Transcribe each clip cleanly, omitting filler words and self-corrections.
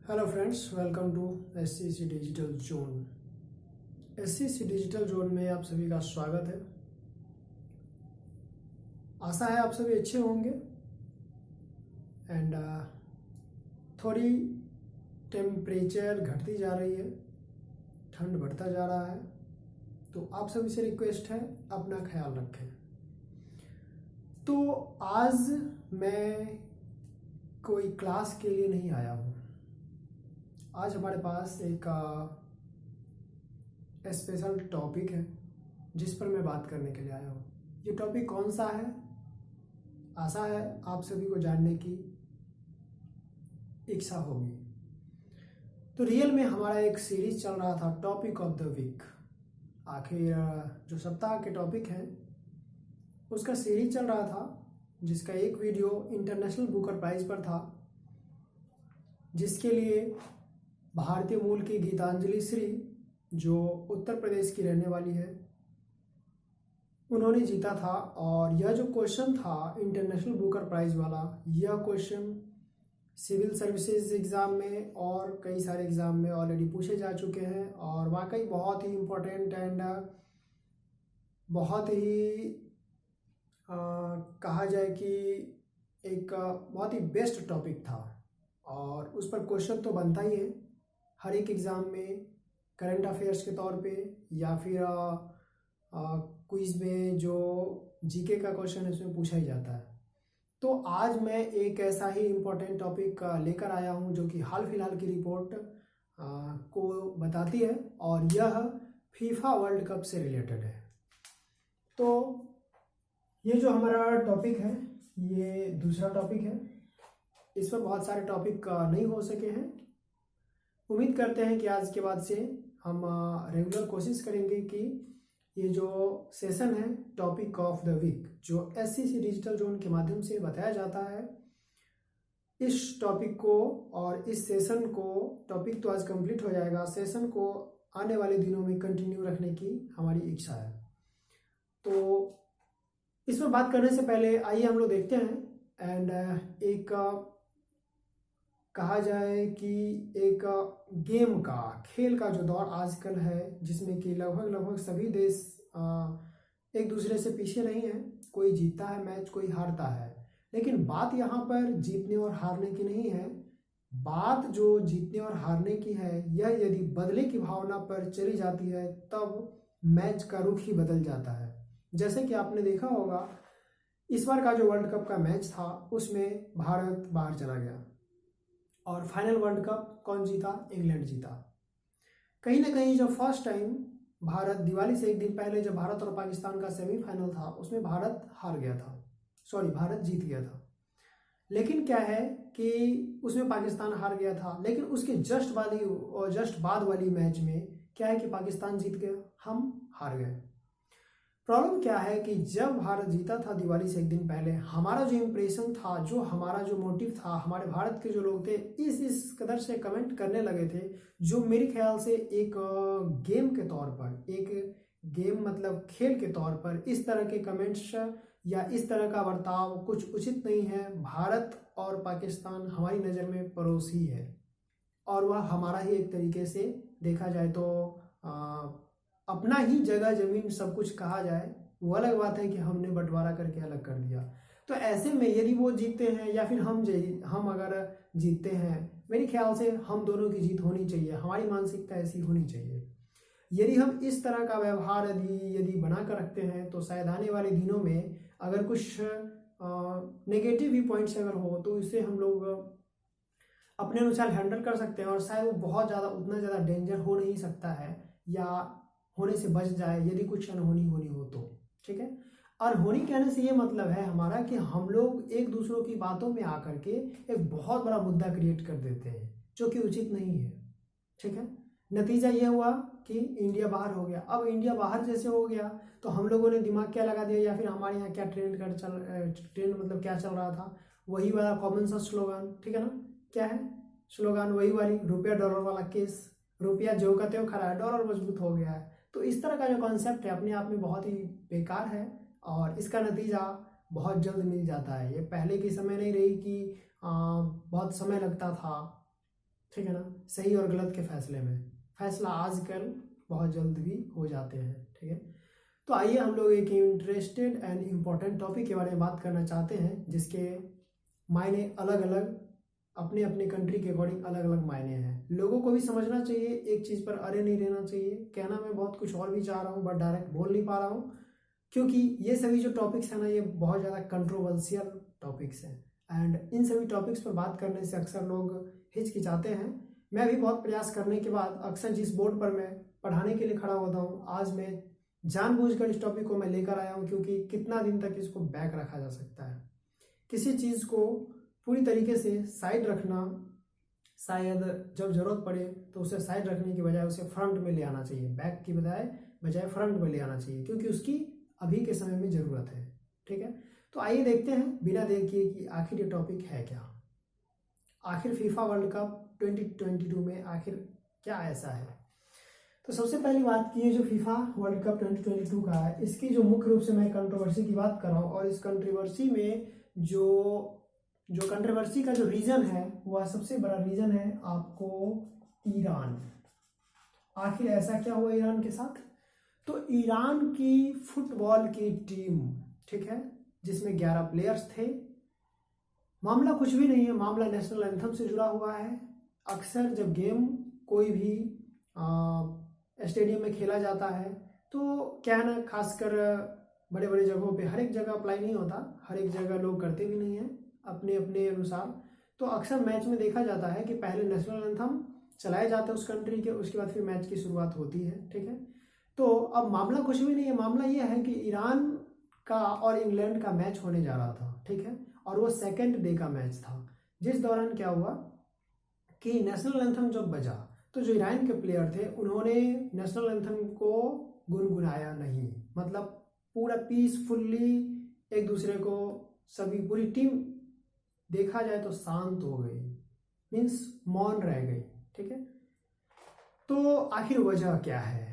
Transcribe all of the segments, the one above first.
Hello friends, welcome to SCC digital zone. SCC digital zone में आप सभी का स्वागत है। आशा है आप सभी अच्छे होंगे एंड थोड़ी टेम्परेचर घटती जा रही है, ठंड बढ़ता जा रहा है, तो आप सभी से रिक्वेस्ट है अपना ख्याल रखें। तो आज मैं कोई क्लास के लिए नहीं आया हूँ। आज हमारे पास एक स्पेशल टॉपिक है जिस पर मैं बात करने के लिए आया हूँ। ये टॉपिक कौन सा है, आशा है आप सभी को जानने की इच्छा होगी। तो रियल में हमारा एक सीरीज चल रहा था टॉपिक ऑफ द वीक। आखिर जो सप्ताह के टॉपिक हैं उसका सीरीज चल रहा था, जिसका एक वीडियो इंटरनेशनल बुकर प्राइज पर था, जिसके लिए भारतीय मूल की गीतांजलि श्री, जो उत्तर प्रदेश की रहने वाली है, उन्होंने जीता था। और यह जो क्वेश्चन था इंटरनेशनल बुकर प्राइज वाला, यह क्वेश्चन सिविल सर्विसेज एग्ज़ाम में और कई सारे एग्ज़ाम में ऑलरेडी पूछे जा चुके हैं और वाकई बहुत ही इम्पोर्टेंट एंड बहुत ही कहा जाए कि एक बहुत ही बेस्ट टॉपिक था। और उस पर क्वेश्चन तो बनता ही है हर एक एग्ज़ाम में, करंट अफेयर्स के तौर पे या फिर क्विज में जो जीके का क्वेश्चन है उसमें पूछा ही जाता है। तो आज मैं एक ऐसा ही इम्पोर्टेंट टॉपिक लेकर आया हूं जो कि हाल फिलहाल की रिपोर्ट को बताती है और यह फीफा वर्ल्ड कप से रिलेटेड है। तो ये जो हमारा टॉपिक है ये दूसरा टॉपिक है। इस पर बहुत सारे टॉपिक नहीं हो सके हैं। उम्मीद करते हैं कि आज के बाद से हम रेगुलर कोशिश करेंगे कि ये जो सेशन है टॉपिक ऑफ द वीक, जो एससीसी डिजिटल जोन के माध्यम से बताया जाता है, इस टॉपिक को और इस सेशन को, टॉपिक तो आज कंप्लीट हो जाएगा, सेशन को आने वाले दिनों में कंटिन्यू रखने की हमारी इच्छा है। तो इस पर बात करने से पहले आइए हम लोग देखते हैं एंड एक कहा जाए कि एक गेम का, खेल का जो दौर आजकल है, जिसमें कि लगभग सभी देश एक दूसरे से पीछे नहीं है। कोई जीतता है मैच, कोई हारता है, लेकिन बात यहाँ पर जीतने और हारने की नहीं है। बात जो जीतने और हारने की है, यह यदि बदले की भावना पर चली जाती है तब मैच का रुख ही बदल जाता है। जैसे कि आपने देखा होगा इस बार का जो वर्ल्ड कप का मैच था उसमें भारत बाहर चला गया और फाइनल वर्ल्ड कप कौन जीता? इंग्लैंड जीता। कहीं ना कहीं जो फर्स्ट टाइम भारत, दिवाली से एक दिन पहले जब भारत और पाकिस्तान का सेमीफाइनल था उसमें भारत हार गया था, सॉरी भारत जीत गया था। लेकिन क्या है कि उसमें पाकिस्तान हार गया था, लेकिन उसके जस्ट बाद वाली मैच में क्या है कि पाकिस्तान जीत गया, हम हार गए। प्रॉब्लम क्या है कि जब भारत जीता था दिवाली से एक दिन पहले, हमारा जो इम्प्रेशन था, जो हमारा जो मोटिव था, हमारे भारत के जो लोग थे इस कदर से कमेंट करने लगे थे, जो मेरे ख्याल से एक गेम के तौर पर, एक गेम मतलब खेल के तौर पर इस तरह के कमेंट्स या इस तरह का बर्ताव कुछ उचित नहीं है। भारत और पाकिस्तान हमारी नज़र में पड़ोसी है और वह हमारा ही एक तरीके से देखा जाए तो अपना ही जगह जमीन सब कुछ कहा जाए। वो अलग बात है कि हमने बंटवारा करके अलग कर दिया। तो ऐसे में यदि वो जीतते हैं या फिर हम अगर जीतते हैं, मेरे ख्याल से हम दोनों की जीत होनी चाहिए। हमारी मानसिकता ऐसी होनी चाहिए। यदि हम इस तरह का व्यवहार यदि बना कर रखते हैं तो शायद आने वाले दिनों में अगर कुछ नेगेटिव भी पॉइंट्स अगर हो तो इससे हम लोग अपने अनुसार हैंडल कर सकते हैं और शायद वो बहुत ज़्यादा, उतना ज़्यादा डेंजर हो नहीं सकता है या होने से बच जाए यदि कुछ अनहोनी होनी हो तो। ठीक है, अनहोनी कहने से ये मतलब है हमारा कि हम लोग एक दूसरों की बातों में आकर के एक बहुत बड़ा मुद्दा क्रिएट कर देते हैं जो कि उचित नहीं है। ठीक है, नतीजा ये हुआ कि इंडिया बाहर हो गया। अब इंडिया बाहर जैसे हो गया तो हम लोगों ने दिमाग क्या लगा दिया, या फिर हमारे यहाँ क्या ट्रेंड मतलब क्या चल रहा था, वही वाला कॉमन सा स्लोगान। ठीक है ना, क्या है स्लोगान? वही वाली रुपया डॉलर वाला केस, रुपया जो का त्यों खड़ा है, डॉलर मजबूत हो गया है। तो इस तरह का जो कॉन्सेप्ट है अपने आप में बहुत ही बेकार है और इसका नतीजा बहुत जल्द मिल जाता है। ये पहले की समय नहीं रही कि बहुत समय लगता था ठीक है ना, सही और गलत के फैसले में। फैसला आजकल बहुत जल्द भी हो जाते हैं, ठीक है। तो आइए हम लोग एक इंटरेस्टेड एंड इम्पोर्टेंट टॉपिक के बारे में बात करना चाहते हैं, जिसके मायने अलग अलग, अपने अपने कंट्री के अकॉर्डिंग अलग अलग मायने हैं। लोगों को भी समझना चाहिए, एक चीज़ पर अड़े नहीं रहना चाहिए। कहना मैं बहुत कुछ और भी चाह रहा हूँ, बट डायरेक्ट बोल नहीं पा रहा हूँ, क्योंकि ये सभी जो टॉपिक्स हैं ना, ये बहुत ज़्यादा कंट्रोवर्शियल टॉपिक्स हैं। एंड इन सभी टॉपिक्स पर बात करने से अक्सर लोग हिचकिचाते हैं। मैं भी बहुत प्रयास करने के बाद अक्सर जिस बोर्ड पर मैं पढ़ाने के लिए खड़ा होता हूँ, आज मैं जानबूझकर इस टॉपिक को मैं लेकर आया हूँ, क्योंकि कितना दिन तक इसको बैक रखा जा सकता है। किसी चीज़ को पूरी तरीके से साइड रखना, शायद जब ज़रूरत पड़े तो उसे साइड रखने की बजाय उसे फ्रंट में ले आना चाहिए, बैक की बजाय फ्रंट में ले आना चाहिए, क्योंकि उसकी अभी के समय में ज़रूरत है, ठीक है। तो आइए देखते हैं बिना देर किए कि आखिर ये टॉपिक है क्या। आखिर फीफा वर्ल्ड कप 2022 में आखिर क्या ऐसा है। तो सबसे पहली बात की, जो फीफा वर्ल्ड कप 2022 का है, इसकी जो मुख्य रूप से मैं कंट्रोवर्सी की बात कर रहा हूँ, और इस कंट्रोवर्सी में जो कंट्रोवर्सी का जो रीजन है, वह सबसे बड़ा रीजन है आपको ईरान। आखिर ऐसा क्या हुआ ईरान के साथ। तो ईरान की फुटबॉल की टीम, ठीक है, जिसमें 11 प्लेयर्स थे। मामला कुछ भी नहीं है, मामला नेशनल एंथम से जुड़ा हुआ है। अक्सर जब गेम कोई भी स्टेडियम में खेला जाता है, तो क्या है ना, खासकर बड़े बड़े जगहों पे, हर एक जगह अप्लाई नहीं होता, हर एक जगह लोग करते भी नहीं हैं अपने अपने अनुसार। तो अक्सर मैच में देखा जाता है कि पहले नेशनल एंथम चलाए जाते हैं उस कंट्री के, उसके बाद फिर मैच की शुरुआत होती है, ठीक है। तो अब मामला कुछ भी नहीं है, मामला ये है कि ईरान का और इंग्लैंड का मैच होने जा रहा था, ठीक है, और वो सेकेंड डे का मैच था, जिस दौरान क्या हुआ कि नेशनल एंथम जब बजा, तो जो ईरान के प्लेयर थे उन्होंने नेशनल एंथम को गुनगुनाया नहीं, मतलब पूरा पीसफुल्ली एक दूसरे को, सभी पूरी टीम देखा जाए तो शांत हो गई, मीन्स मौन रह गई, ठीक है। तो आखिर वजह क्या है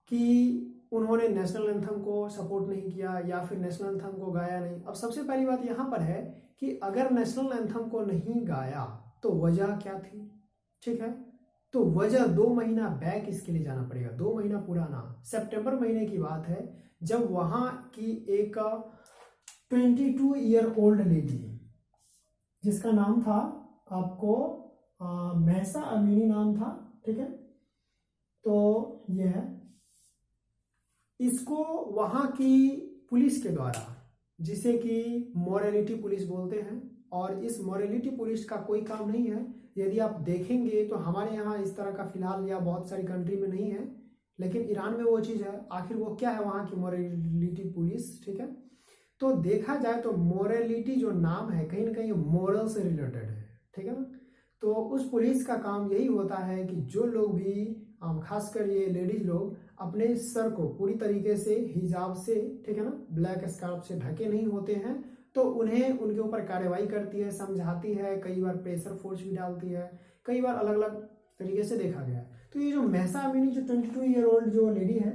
कि उन्होंने नेशनल एंथम को सपोर्ट नहीं किया या फिर नेशनल एंथम को गाया नहीं। अब सबसे पहली बात यहाँ पर है कि अगर नेशनल एंथम को नहीं गाया तो वजह क्या थी, ठीक है। तो वजह 2 महीना बैक इसके लिए जाना पड़ेगा, 2 महीना पुराना, सितंबर महीने की बात है, जब वहां की एक 22 ईयर ओल्ड लेडी, जिसका नाम था आपको महसा अमीनी नाम था, ठीक है। तो यह है, इसको वहां की पुलिस के द्वारा, जिसे कि मोरालिटी पुलिस बोलते हैं, और इस मोरालिटी पुलिस का कोई काम नहीं है। यदि आप देखेंगे तो हमारे यहाँ इस तरह का फिलहाल या बहुत सारी कंट्री में नहीं है, लेकिन ईरान में वो चीज़ है। आखिर वो क्या है वहाँ की मोरालिटी पुलिस, ठीक है। तो देखा जाए तो मोरालिटी जो नाम है, कहीं ना कहीं मोरल से रिलेटेड है, ठीक है ना। तो उस पुलिस का काम यही होता है कि जो लोग भी, खासकर ये लेडीज लोग, अपने सर को पूरी तरीके से हिजाब से, ठीक है ना, ब्लैक स्कार्फ से ढके नहीं होते हैं, तो उन्हें उनके ऊपर कार्रवाई करती है, समझाती है, कई बार प्रेशर फोर्स भी डालती है, कई बार अलग अलग तरीके से देखा गया है। तो ये जो महसा अमीनी, जो 22 ईयर ओल्ड जो लेडी है,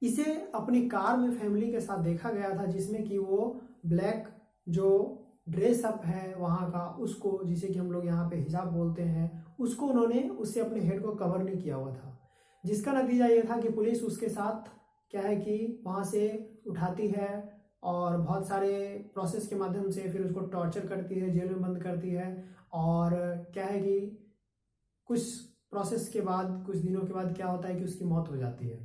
इसे अपनी कार में फैमिली के साथ देखा गया था, जिसमें कि वो ब्लैक जो ड्रेस अप है वहाँ का, उसको, जिसे कि हम लोग यहाँ पे हिजाब बोलते हैं, उसको उन्होंने, उससे अपने हेड को कवर नहीं किया हुआ था, जिसका नतीजा ये था कि पुलिस उसके साथ क्या है कि वहाँ से उठाती है और बहुत सारे प्रोसेस के माध्यम से फिर उसको टॉर्चर करती है, जेल में बंद करती है, और क्या है कि कुछ प्रोसेस के बाद, कुछ दिनों के बाद क्या होता है कि उसकी मौत हो जाती है।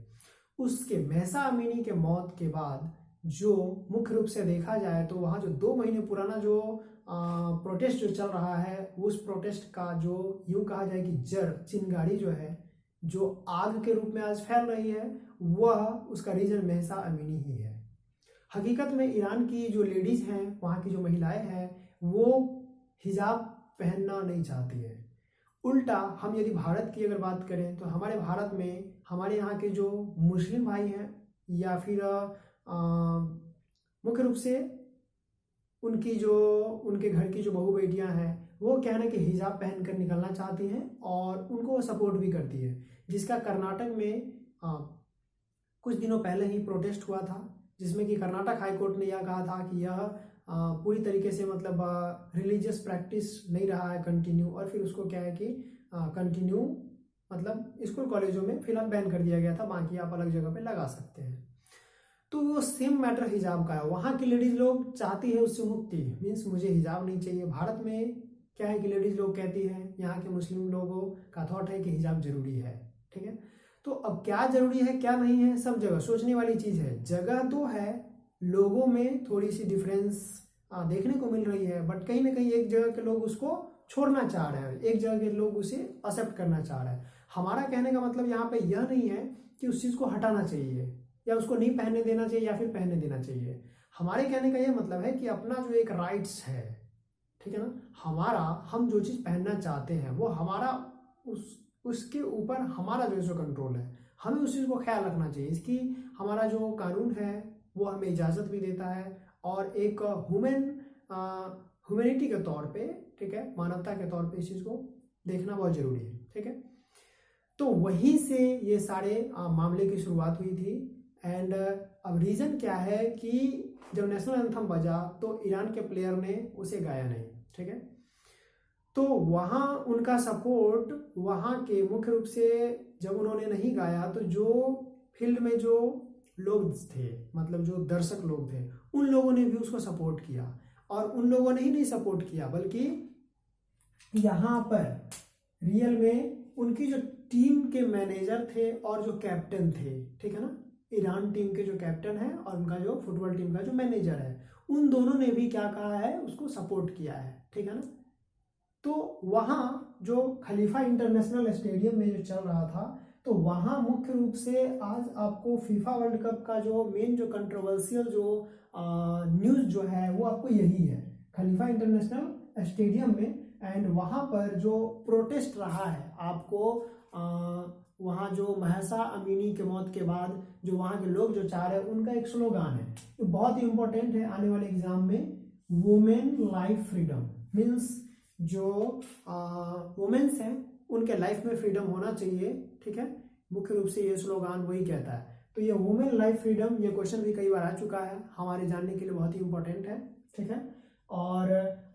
उसके महसा अमीनी के मौत के बाद जो मुख्य रूप से देखा जाए तो वहाँ जो 2 महीने पुराना जो प्रोटेस्ट जो चल रहा है, उस प्रोटेस्ट का जो यूँ कहा जाए कि जड़, चिंगारी जो है, जो आग के रूप में आज फैल रही है, वह उसका रीजन महसा अमीनी ही है। हकीकत में ईरान की जो लेडीज़ हैं, वहाँ की जो महिलाएं हैं, वो हिजाब पहनना नहीं चाहती है। उल्टा हम यदि भारत की अगर बात करें तो हमारे भारत में, हमारे यहाँ के जो मुस्लिम भाई हैं या फिर मुख्य रूप से उनकी जो, उनके घर की जो बहू बेटियां हैं, वो क्या है ना कि हिजाब पहन कर निकलना चाहती हैं और उनको सपोर्ट भी करती है, जिसका कर्नाटक में कुछ दिनों पहले ही प्रोटेस्ट हुआ था, जिसमें कि कर्नाटक हाई कोर्ट ने यह कहा था कि यह पूरी तरीके से मतलब रिलीजियस प्रैक्टिस नहीं रहा है कंटिन्यू, और फिर उसको क्या है कि कंटिन्यू मतलब स्कूल कॉलेजों में फिलहाल बैन कर दिया गया था, बाकी आप अलग जगह पे लगा सकते हैं। तो वो सेम मैटर हिजाब का है। वहाँ की लेडीज लोग चाहती है उससे मुक्ति, मीन्स मुझे हिजाब नहीं चाहिए। भारत में क्या है कि लेडीज लोग कहती हैं, यहाँ के मुस्लिम लोगों का थॉट है कि हिजाब जरूरी है, ठीक है। तो अब क्या जरूरी है क्या नहीं है, सब जगह सोचने वाली चीज़ है। जगह तो है, लोगों में थोड़ी सी डिफरेंस देखने को मिल रही है, बट कहीं ना कहीं एक जगह के लोग उसको छोड़ना चाह रहे हैं, एक जगह के लोग उसे एक्सेप्ट करना चाह रहे हैं। हमारा कहने का मतलब यहाँ पे यह नहीं है कि उस चीज़ को हटाना चाहिए या उसको नहीं पहनने देना चाहिए या फिर पहनने देना चाहिए। हमारे कहने का यह मतलब है कि अपना जो एक राइट्स है, ठीक है ना, हमारा, हम जो चीज़ पहनना चाहते हैं वो हमारा, उसके ऊपर हमारा जो कंट्रोल है, हमें उस चीज़ को ख्याल रखना चाहिए। इसकी हमारा जो कानून है वो हमें इजाज़त भी देता है, और एक ह्यूमैनिटी के तौर पे, ठीक है, मानवता के तौर पे इस चीज़ को देखना बहुत ज़रूरी है, ठीक है। तो वहीं से ये सारे मामले की शुरुआत हुई थी। एंड अब रीज़न क्या है कि जब नेशनल एंथम बजा तो ईरान के प्लेयर ने उसे गाया नहीं, ठीक है। तो वहाँ उनका सपोर्ट, वहाँ के मुख्य रूप से जब उन्होंने नहीं गाया तो जो फील्ड में जो लोग थे, मतलब जो दर्शक लोग थे, उन लोगों ने भी उसको सपोर्ट किया। और उन लोगों ने ही नहीं सपोर्ट किया, बल्कि यहाँ पर रियल में उनकी जो टीम के मैनेजर थे और जो कैप्टन थे, ठीक है ना, ईरान टीम के जो कैप्टन है और उनका जो फुटबॉल टीम का जो मैनेजर है, उन दोनों ने भी क्या कहा है, उसको सपोर्ट किया है, ठीक है ना। तो वहाँ जो खलीफा इंटरनेशनल स्टेडियम में जो चल रहा था, तो वहाँ मुख्य रूप से आज आपको फीफा वर्ल्ड कप का जो मेन जो कंट्रोवर्शियल जो न्यूज़ जो है वो आपको यही है, खलीफा इंटरनेशनल स्टेडियम में। एंड वहाँ पर जो प्रोटेस्ट रहा है, आपको वहाँ जो महसा अमीनी के मौत के बाद जो वहाँ के लोग जो चाह रहे हैं, उनका एक स्लोगान है, तो बहुत ही इंपॉर्टेंट है आने वाले एग्जाम में, वुमेन लाइफ फ्रीडम। मीन्स जो वुमेन्स हैं उनके लाइफ में फ्रीडम होना चाहिए, ठीक है, मुख्य रूप से ये स्लोगान वही कहता है। तो ये वुमेन लाइफ फ्रीडम, ये क्वेश्चन भी कई बार आ चुका है, हमारे जानने के लिए बहुत ही इंपॉर्टेंट है, ठीक है। और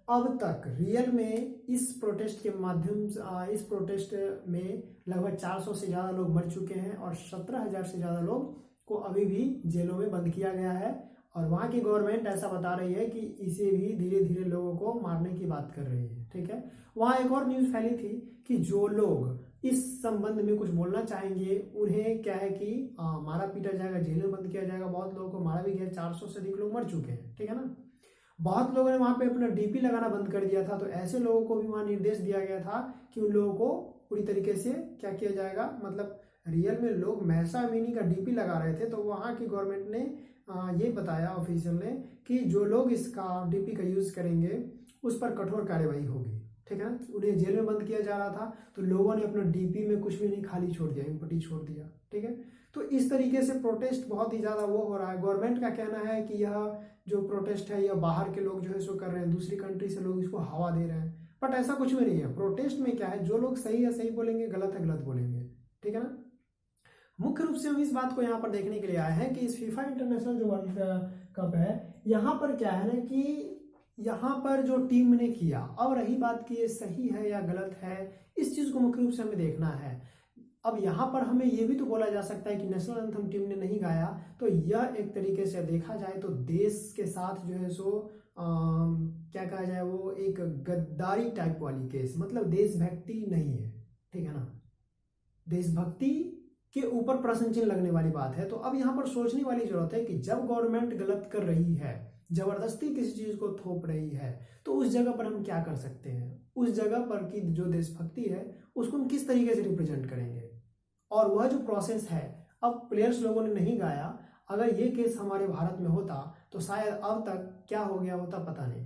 अब तक रियल में इस प्रोटेस्ट के माध्यम से, इस प्रोटेस्ट में लगभग 400 से ज़्यादा लोग मर चुके हैं और 17,000 से ज़्यादा लोग को अभी भी जेलों में बंद किया गया है। और वहाँ की गवर्नमेंट ऐसा बता रही है कि इसे भी धीरे धीरे लोगों को मारने की बात कर रही है, ठीक है। वहाँ एक और न्यूज़ फैली थी कि जो लोग इस संबंध में कुछ बोलना चाहेंगे उन्हें क्या है कि मारा पीटा जाएगा, जेल में बंद किया जाएगा। बहुत लोगों को मारा भी गया, 400 से अधिक लोग मर चुके हैं, ठीक है ना। बहुत लोगों ने वहाँ पे अपना डीपी लगाना बंद कर दिया था, तो ऐसे लोगों को भी वहाँ निर्देश दिया गया था कि उन लोगों को पूरी तरीके से क्या किया जाएगा, मतलब रियल में लोग महसा अमीनी का डीपी लगा रहे थे, तो वहाँ की गवर्नमेंट ने ये बताया ऑफिशियल ने कि जो लोग इसका डीपी का यूज़ करेंगे उस पर कठोर कार्यवाही होगी, ठीक है। उन्हें जेल में बंद किया जा रहा था, तो लोगों ने अपना डीपी में कुछ भी नहीं, खाली छोड़ दिया, एम्प्टी छोड़ दिया, ठीक है। तो इस तरीके से प्रोटेस्ट बहुत ही ज़्यादा वो हो रहा है। गवर्नमेंट का कहना है कि यह जो प्रोटेस्ट है यह बाहर के लोग जो है सो कर रहे हैं, दूसरी कंट्री से लोग इसको हवा दे रहे हैं, बट ऐसा कुछ भी नहीं है। प्रोटेस्ट में क्या है, जो लोग सही है सही बोलेंगे, गलत है गलत बोलेंगे, ठीक है ना। मुख्य रूप से हम इस बात को यहाँ पर देखने के लिए आए हैं कि इस फीफा इंटरनेशनल जो वर्ल्ड कप है, यहाँ पर क्या है ना कि यहाँ पर जो टीम ने किया, अब रही बात कि ये सही है या गलत है, इस चीज़ को मुख्य रूप से हमें देखना है। अब यहाँ पर हमें ये भी तो बोला जा सकता है कि नेशनल एंथम टीम ने नहीं गाया, तो यह एक तरीके से देखा जाए तो देश के साथ जो है सो क्या कहा जाए, वो एक गद्दारी टाइप वाली केस, मतलब देशभक्ति नहीं है, ठीक है ना, देशभक्ति के ऊपर प्रश्न चिन्ह लगने वाली बात है। तो अब यहाँ पर सोचने वाली जरूरत है कि जब गवर्नमेंट गलत कर रही है, जबरदस्ती किसी चीज को थोप रही है, तो उस जगह पर हम क्या कर सकते हैं, उस जगह पर की जो देशभक्ति है उसको हम किस तरीके से रिप्रेजेंट करेंगे, और वह जो प्रोसेस है। अब प्लेयर्स लोगों ने नहीं गाया, अगर ये केस हमारे भारत में होता तो शायद अब तक क्या हो गया होता पता नहीं।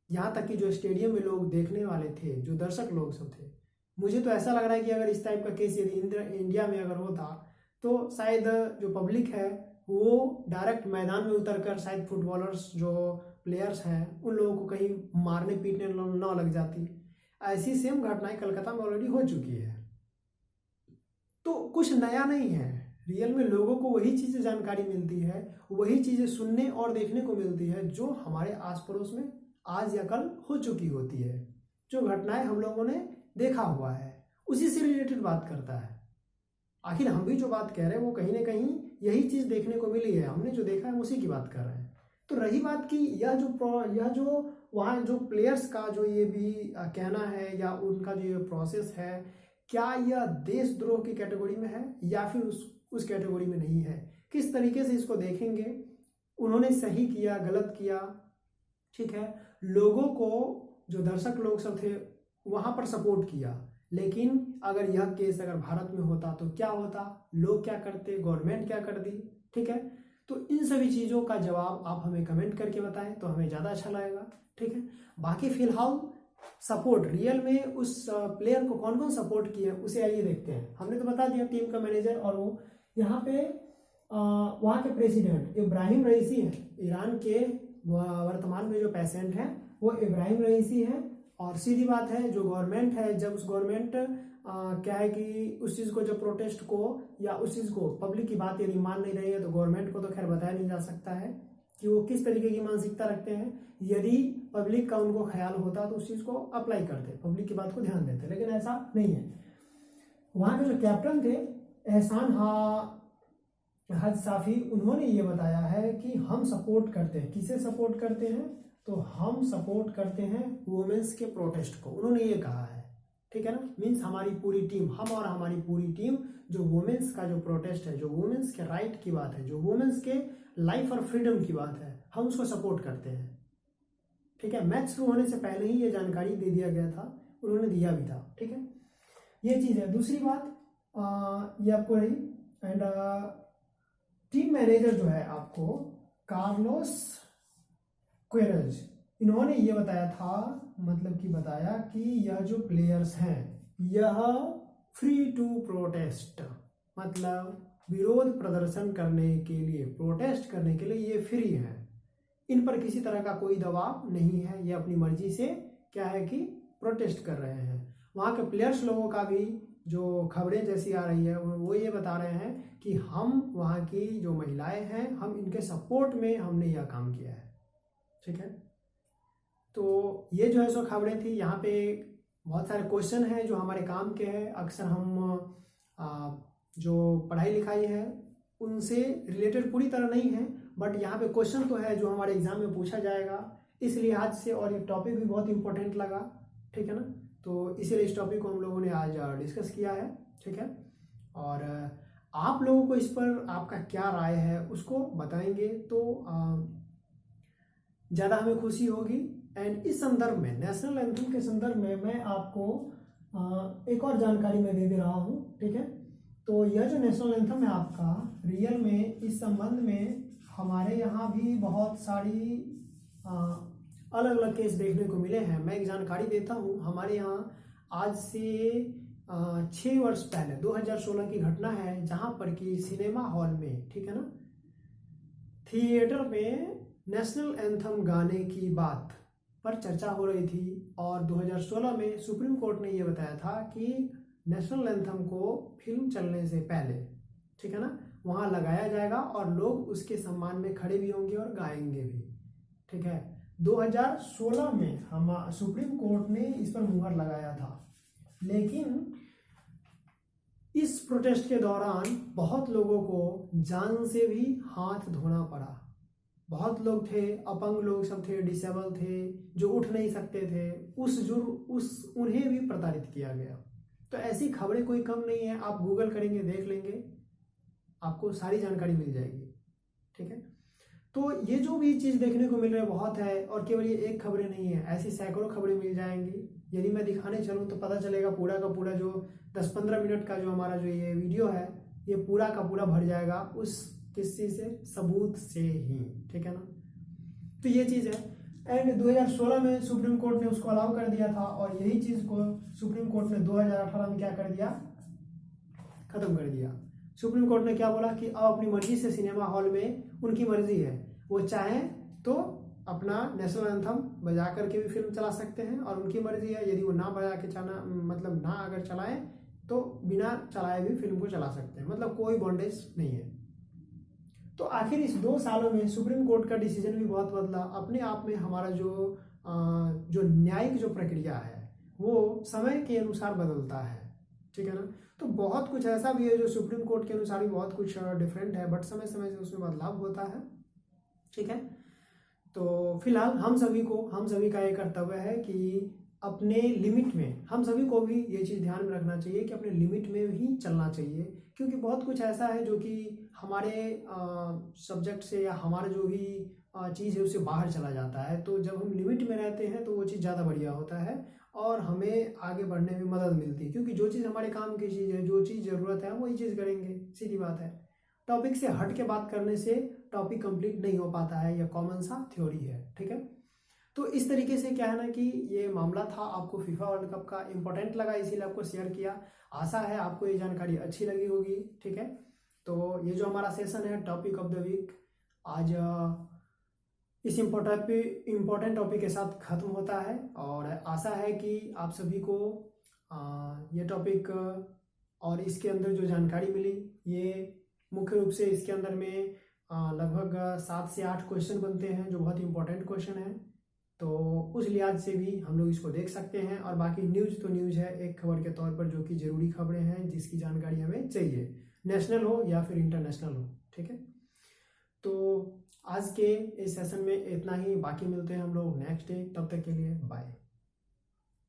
यहाँ तक कि जो स्टेडियम में लोग देखने वाले थे, जो दर्शक लोग सब थे, मुझे तो ऐसा लग रहा है कि अगर इस टाइप का केस यदि इंडिया में अगर होता तो शायद जो पब्लिक है वो डायरेक्ट मैदान में उतरकर शायद फुटबॉलर्स जो प्लेयर्स हैं उन लोगों को कहीं मारने पीटने न लग जाती। ऐसी सेम घटनाएं कलकत्ता में ऑलरेडी हो चुकी है। तो कुछ नया नहीं है, रियल में लोगों को वही चीज़ें जानकारी मिलती है, वही चीज़ें सुनने और देखने को मिलती है जो हमारे आस पड़ोस में आज या कल हो चुकी होती है, जो घटनाएं हम लोगों ने देखा हुआ है, उसी से रिलेटेड बात करता है। आखिर हम भी जो बात कह रहे हैं वो कहीं ना कहीं यही चीज़ देखने को मिली है, हमने जो देखा है उसी की बात कर रहे हैं। तो रही बात की यह जो वहाँ जो प्लेयर्स का जो ये भी कहना है या उनका जो ये प्रोसेस है, क्या यह देशद्रोह की कैटेगरी में है या फिर उस कैटेगरी में नहीं है, किस तरीके से इसको देखेंगे, उन्होंने सही किया गलत किया, ठीक है। लोगों को जो दर्शक लोग सब थे वहाँ पर सपोर्ट किया, लेकिन अगर यह केस अगर भारत में होता तो क्या होता, लोग क्या करते, गवर्नमेंट क्या करती, ठीक है। तो इन सभी चीज़ों का जवाब आप हमें कमेंट करके बताएं तो हमें ज़्यादा अच्छा लगेगा, ठीक है। बाकी फिलहाल सपोर्ट रियल में उस प्लेयर को कौन कौन सपोर्ट किया उसे आइए देखते हैं। हमने तो बता दिया टीम का मैनेजर और वो यहाँ पे वहाँ के प्रेसिडेंट इब्राहिम रईसी हैं, ईरान के वर्तमान में जो प्रेसिडेंट हैं वो इब्राहिम रईसी हैं। और सीधी बात है जो गवर्नमेंट है, जब उस गवर्नमेंट क्या है कि उस चीज़ को, जब प्रोटेस्ट को या उस चीज़ को पब्लिक की बात यदि मान नहीं रही है तो गवर्नमेंट को तो खैर बताया नहीं जा सकता है कि वो किस तरीके की मानसिकता रखते हैं। यदि पब्लिक का उनको ख्याल होता तो उस चीज़ को अप्लाई करते, पब्लिक की बात को ध्यान देते, लेकिन ऐसा नहीं है। वहाँ के जो कैप्टन थे एहसान हज साफी, उन्होंने ये बताया है कि हम सपोर्ट करते हैं, किसे सपोर्ट करते हैं, तो हम सपोर्ट करते हैं वुमेन्स के प्रोटेस्ट को, उन्होंने ये कहा है, ठीक है ना। मीन्स हमारी पूरी टीम, हम और हमारी पूरी टीम जो वुमेन्स का जो प्रोटेस्ट है, जो वुमेन्स के राइट की बात है, जो वुमेन्स के लाइफ और फ्रीडम की बात है, हम उसको सपोर्ट करते हैं, ठीक है। मैच शुरू होने से पहले ही ये जानकारी दे दिया गया था, उन्होंने दिया भी था, ठीक है। ये चीज़ है। दूसरी बात ये आपको रही। एंड टीम मैनेजर जो है आपको कार्लोस क्वेरज, इन्होंने ये बताया था, मतलब कि बताया कि यह जो प्लेयर्स हैं यह फ्री टू प्रोटेस्ट, मतलब विरोध प्रदर्शन करने के लिए, प्रोटेस्ट करने के लिए ये फ्री हैं, इन पर किसी तरह का कोई दबाव नहीं है, ये अपनी मर्जी से क्या है कि प्रोटेस्ट कर रहे हैं। वहाँ के प्लेयर्स लोगों का भी जो खबरें जैसी आ रही है वो ये बता रहे हैं कि हम वहाँ की जो महिलाएं हैं, हम इनके सपोर्ट में हमने यह काम किया है, ठीक है। तो ये जो है सो खबरें थी। यहाँ पे बहुत सारे क्वेश्चन हैं जो हमारे काम के हैं, अक्सर हम जो पढ़ाई लिखाई है उनसे रिलेटेड पूरी तरह नहीं है, बट यहाँ पे क्वेश्चन तो है जो हमारे एग्जाम में पूछा जाएगा, इस लिहाज से। और ये टॉपिक भी बहुत इंपॉर्टेंट लगा, ठीक है ना, तो इसीलिए इस टॉपिक को हम लोगों ने आज डिस्कस किया है, ठीक है। और आप लोगों को इस पर आपका क्या राय है उसको बताएंगे तो ज़्यादा हमें खुशी होगी। एंड इस संदर्भ में, नेशनल एंथम के संदर्भ में मैं आपको एक और जानकारी मैं दे रहा हूँ, ठीक है। तो यह जो नेशनल एंथम है आपका, रियल में इस संबंध में हमारे यहाँ भी बहुत सारी अलग अलग केस देखने को मिले हैं। मैं एक जानकारी देता हूँ। हमारे यहाँ आज से 6 वर्ष पहले 2016 की घटना है, जहाँ पर कि सिनेमा हॉल में, ठीक है ना, थिएटर में नेशनल एंथम गाने की बात पर चर्चा हो रही थी। और 2016 में सुप्रीम कोर्ट ने यह बताया था कि नेशनल एंथम को फिल्म चलने से पहले, ठीक है ना, वहाँ लगाया जाएगा और लोग उसके सम्मान में खड़े भी होंगे और गाएंगे भी, ठीक है। 2016 में हम सुप्रीम कोर्ट ने इस पर मुहर लगाया था, लेकिन इस प्रोटेस्ट के दौरान बहुत लोगों को जान से भी हाथ धोना पड़ा। बहुत लोग थे, अपंग लोग सब थे, डिसेबल थे, जो उठ नहीं सकते थे, उन्हें भी प्रताड़ित किया गया। तो ऐसी खबरें कोई कम नहीं है, आप गूगल करेंगे देख लेंगे, आपको सारी जानकारी मिल जाएगी, ठीक है। तो ये जो भी चीज़ देखने को मिल रहा है बहुत है, और केवल ये एक खबरें नहीं है, ऐसी सैकड़ों खबरें मिल जाएंगी। यदि मैं दिखाने चलूँ तो पता चलेगा पूरा का पूरा जो 10-15 मिनट का जो हमारा जो ये वीडियो है, ये पूरा का पूरा भर जाएगा उस किसी से सबूत से ही, ठीक है ना। तो ये चीज़ है। एंड 2016 में सुप्रीम कोर्ट ने उसको अलाउ कर दिया था, और यही चीज़ को सुप्रीम कोर्ट ने 2018 में क्या कर दिया, खत्म कर दिया। सुप्रीम कोर्ट ने क्या बोला कि अब अपनी मर्जी से सिनेमा हॉल में, उनकी मर्जी है, वो चाहें तो अपना नेशनल एंथम बजा करके भी फिल्म चला सकते हैं, और उनकी मर्जी है यदि वो ना बजा के चला, मतलब ना अगर चलाएं तो बिना चलाए भी फिल्म को चला सकते हैं, मतलब कोई बॉन्डेज नहीं है। तो आखिर इस 2 सालों में सुप्रीम कोर्ट का डिसीजन भी बहुत बदला। अपने आप में हमारा जो न्यायिक जो प्रक्रिया है वो समय के अनुसार बदलता है, ठीक है ना। तो बहुत कुछ ऐसा भी है जो सुप्रीम कोर्ट के अनुसार भी बहुत कुछ डिफरेंट है, बट समय समय से उसमें बदलाव होता है, ठीक है। तो फिलहाल हम सभी का ये कर्तव्य है कि अपने लिमिट में, हम सभी को भी ये चीज़ ध्यान में रखना चाहिए कि अपने लिमिट में ही चलना चाहिए, क्योंकि बहुत कुछ ऐसा है जो कि हमारे सब्जेक्ट से या हमारा जो भी चीज़ है उससे बाहर चला जाता है। तो जब हम लिमिट में रहते हैं तो वो चीज़ ज़्यादा बढ़िया होता है और हमें आगे बढ़ने में मदद मिलती है, क्योंकि जो चीज़ हमारे काम की चीज़ है, जो चीज़ ज़रूरत है, वही चीज़ करेंगे, सीधी बात है। टॉपिक से हट के बात करने से टॉपिक कंप्लीट नहीं हो पाता है, यह कॉमन सा थ्योरी है, ठीक है। तो इस तरीके से क्या है ना कि ये मामला था, आपको फीफा वर्ल्ड कप का इंपॉर्टेंट लगा इसीलिए आपको शेयर किया। आशा है आपको ये जानकारी अच्छी लगी होगी, ठीक है। तो ये जो हमारा सेशन है टॉपिक ऑफ द वीक आज इस इम्पोर्टेंट टॉपिक के साथ खत्म होता है, और आशा है कि आप सभी को ये टॉपिक और इसके अंदर जो जानकारी मिली, ये मुख्य रूप से इसके अंदर में लगभग 7 से 8 क्वेश्चन बनते हैं जो बहुत इंपॉर्टेंट क्वेश्चन हैं। तो उस लिहाज से भी हम लोग इसको देख सकते हैं, और बाकी न्यूज़ तो न्यूज़ है एक खबर के तौर पर, जो कि ज़रूरी खबरें हैं जिसकी जानकारी हमें चाहिए, नेशनल हो या फिर इंटरनेशनल हो, ठीक है। तो आज के इस सेशन में इतना ही, बाकी मिलते हैं हम लोग नेक्स्ट डे, तब तक के लिए बाय।